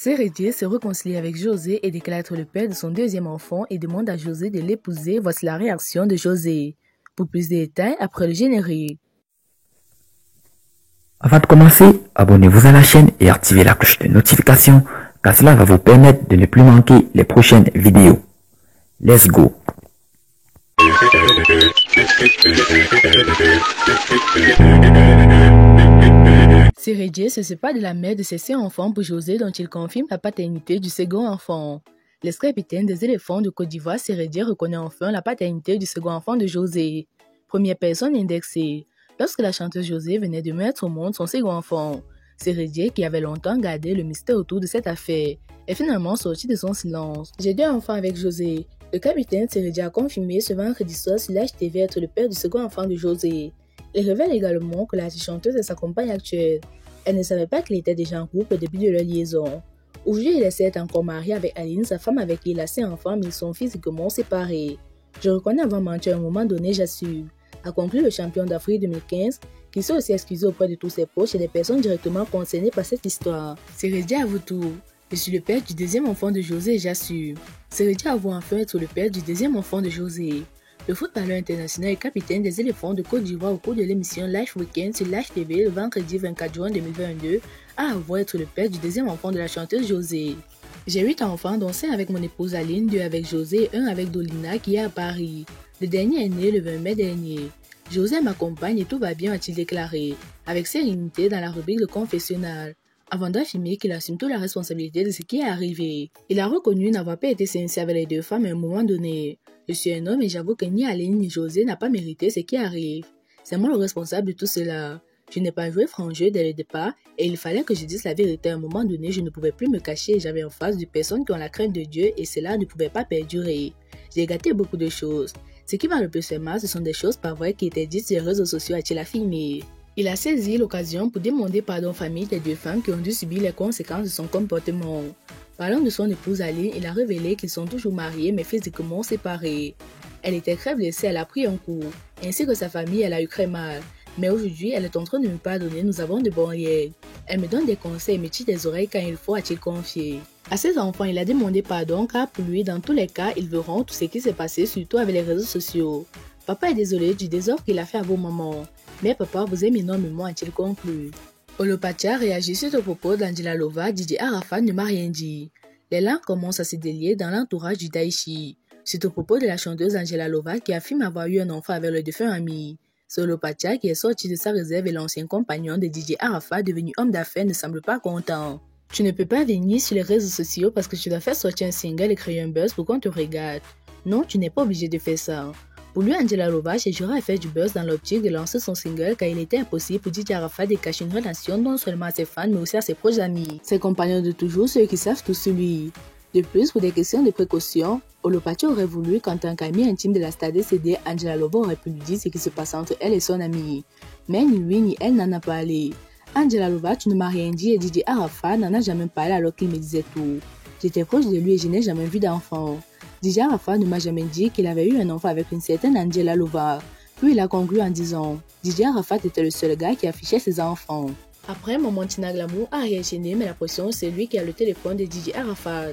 Seredier se réconcilie avec José et déclare être le père de son deuxième enfant et demande à José de l'épouser. Voici la réaction de José. Pour plus de détails, après le générique. Avant de commencer, abonnez-vous à la chaîne et activez la cloche de notification car cela va vous permettre de ne plus manquer les prochaines vidéos. Let's go! Seredier se sépare de la mère de ses 6 enfants pour José dont il confirme la paternité du second enfant. L'ex-capitaine des éléphants de Côte d'Ivoire, Seredier reconnaît enfin la paternité du second enfant de José. Première personne indexée. Lorsque la chanteuse José venait de mettre au monde son second enfant, Seredier, qui avait longtemps gardé le mystère autour de cette affaire, est finalement sorti de son silence. J'ai 2 enfants avec José. Le capitaine Seredier a confirmé ce vendredi soir sur l'HTV être le père du second enfant de José. Il révèle également que la chanteuse est sa compagne actuelle. Elle ne savait pas qu'il était déjà en couple depuis de leur liaison. Aujourd'hui, il est certes encore marié avec Aline, sa femme avec qui il a 5 enfants, mais ils sont physiquement séparés. Je reconnais avoir menti à un moment donné, j'assure, a conclu le champion d'Afrique 2015, qui s'est aussi excusé auprès de tous ses proches et des personnes directement concernées par cette histoire. Seredier avoue tout. Je suis le père du deuxième enfant de José et j'assure. Seredier avoue enfin être le père du deuxième enfant de José. Le footballeur international et capitaine des éléphants de Côte d'Ivoire au cours de l'émission Live Weekend sur l'HTV le vendredi 24 juin 2022 a avoué être le père du deuxième enfant de la chanteuse José. J'ai 8 enfants dont 5 avec mon épouse Aline, 2 avec José et 1 avec Dolina qui est à Paris. Le dernier est né le 20 mai dernier. José m'accompagne et tout va bien, a-t-il déclaré, avec sérénité dans la rubrique Le Confessionnal, avant d'affirmer qu'il assume toute la responsabilité de ce qui est arrivé. Il a reconnu n'avoir pas été sincère avec les 2 femmes à un moment donné. Je suis un homme et j'avoue que ni Aline ni José n'a pas mérité ce qui arrive. C'est moi le responsable de tout cela. Je n'ai pas joué franc jeu dès le départ et il fallait que je dise la vérité à un moment donné. Je ne pouvais plus me cacher et j'avais en face de personnes qui ont la crainte de Dieu et cela ne pouvait pas perdurer. J'ai gâté beaucoup de choses. Ce qui m'a le plus fait mal, ce sont des choses pas vraies qui étaient dites sur les réseaux sociaux, a-t-il affirmé. Il a saisi l'occasion pour demander pardon aux familles des 2 femmes qui ont dû subir les conséquences de son comportement. Parlant de son épouse Aline, il a révélé qu'ils sont toujours mariés mais physiquement séparés. Elle était très blessée, elle a pris un coup. Ainsi que sa famille, elle a eu très mal. Mais aujourd'hui, elle est en train de me pardonner, nous avons de bons liens. Elle me donne des conseils et me tire des oreilles quand il faut, a-t-il confié. À ses enfants, il a demandé pardon car pour lui, dans tous les cas, ils verront tout ce qui s'est passé, surtout avec les réseaux sociaux. Papa est désolé du désordre qu'il a fait à vos mamans. Mais papa vous aime énormément, a-t-il conclu. Olopatia réagit suite au propos d'Angela Lova, Didier Arafat ne m'a rien dit. Les langues commencent à se délier dans l'entourage du Daichi. Suite au propos de la chanteuse Angela Lova qui affirme avoir eu un enfant avec le défunt ami. C'est Olopatia qui est sorti de sa réserve et l'ancien compagnon de Didier Arafat devenu homme d'affaires ne semble pas content. Tu ne peux pas venir sur les réseaux sociaux parce que tu dois faire sortir un single et créer un buzz pour qu'on te regarde. Non, tu n'es pas obligé de faire ça. Pour lui, Angela Lova cherchera à faire du buzz dans l'optique de lancer son single car il était impossible pour Didier Arafat de cacher une relation non seulement à ses fans mais aussi à ses proches amis. Ses compagnons de toujours, ceux qui savent tout sur lui. De plus, pour des questions de précaution, Olopatia aurait voulu qu'en tant qu'ami intime de la star décédée, Angela Lova aurait pu lui dire ce qui se passe entre elle et son ami. Mais ni lui ni elle n'en a parlé. Angela Lova, tu ne m'as rien dit et Didier Arafat n'en a jamais parlé alors qu'il me disait tout. J'étais proche de lui et je n'ai jamais vu d'enfant. Didier Arafat ne m'a jamais dit qu'il avait eu un enfant avec une certaine Angela Lova. Puis il a conclu en disant Didier Arafat était le seul gars qui affichait ses enfants. Après, Maman Tina Glamour a réagi, mais la pression, c'est lui qui a le téléphone de Didier Arafat.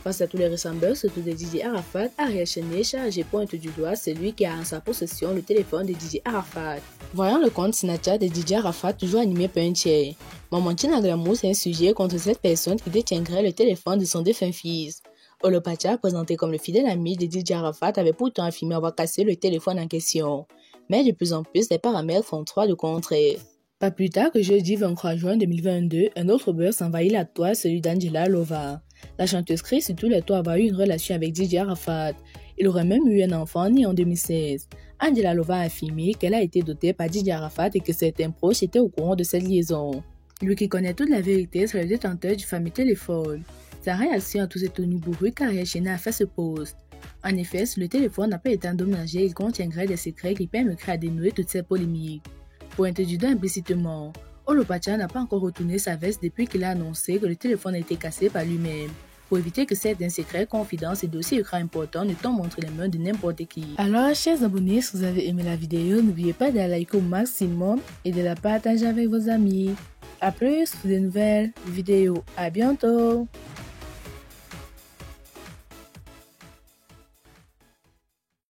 Face à tous les ressemblances, surtout de Didier Arafat, Ariel Chené chargé pointe du doigt celui qui a en sa possession le téléphone de Didier Arafat. Voyant le compte Snapchat de Didier Arafat toujours animé par un tiers, Maman Tina Glamour s'est insurgé contre cette personne qui détiendrait le téléphone de son défunt fils. Olopatia, présenté comme le fidèle ami de Didier Arafat, avait pourtant affirmé avoir cassé le téléphone en question. Mais de plus en plus, les paramètres font trois de contraire. Pas plus tard que jeudi 23 juin 2022, un autre buzz envahit la toile, celui d'Angela Lova. La chanteuse crie sur tous les toits avoir eu une relation avec Didier Arafat. Il aurait même eu un enfant né en 2016. Angela Lova a affirmé qu'elle a été dotée par Didier Arafat et que certains proches étaient au courant de cette liaison. Lui qui connaît toute la vérité sur le détenteur du fameux téléphone. Sa réaction a tous été bourrue car Ariel Chené a fait ce post. En effet, si le téléphone n'a pas été endommagé, il contiendrait des secrets qui permettraient à dénouer toutes ces polémiques. Pointé du doigt implicitement, Olopatia n'a pas encore retourné sa veste depuis qu'il a annoncé que le téléphone a été cassé par lui-même, pour éviter que certains secrets, confidences et dossiers ultra importants ne tombent entre les mains de n'importe qui. Alors, chers abonnés, si vous avez aimé la vidéo, n'oubliez pas de la liker au maximum et de la partager avec vos amis. A plus pour de nouvelles vidéos. À bientôt!